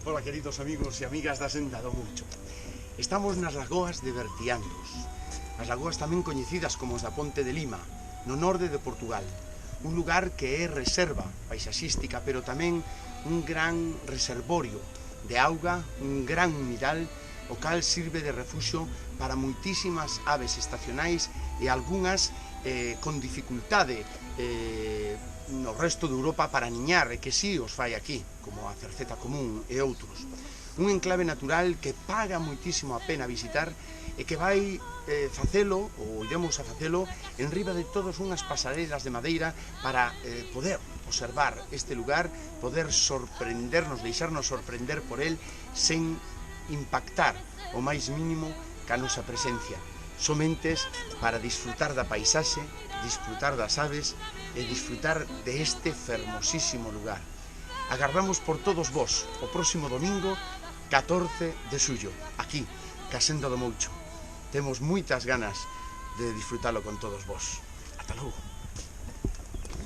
Ola, queridos amigos e amigas da Senda do Moucho. Estamos nas lagoas de Bertiandos, as lagoas tamén coñecidas como os da Ponte de Lima, no norte de Portugal. Un lugar que é reserva paisaxística, pero tamén un gran reservorio de auga, un gran humidal, o cal sirve de refuxio para moitísimas aves estacionais e algunhas con dificultade no resto de Europa para niñar, e que si os fai aquí, como a cerceta común e outros. Un enclave natural que paga moitísimo a pena visitar e que vai facelo, ou iremos a facelo, en riba de todas unhas pasarelas de madeira para poder observar este lugar, poder sorprendernos, deixarnos sorprender por el, sen impactar o máis mínimo ca nosa presencia. Somentes para disfrutar da paisaxe, disfrutar das aves e disfrutar de este fermosísimo lugar. Agardamos por todos vós o próximo domingo 14 de xullo, aquí, ca Senda do Moucho. Temos moitas ganas de disfrutalo con todos vos. Ata logo.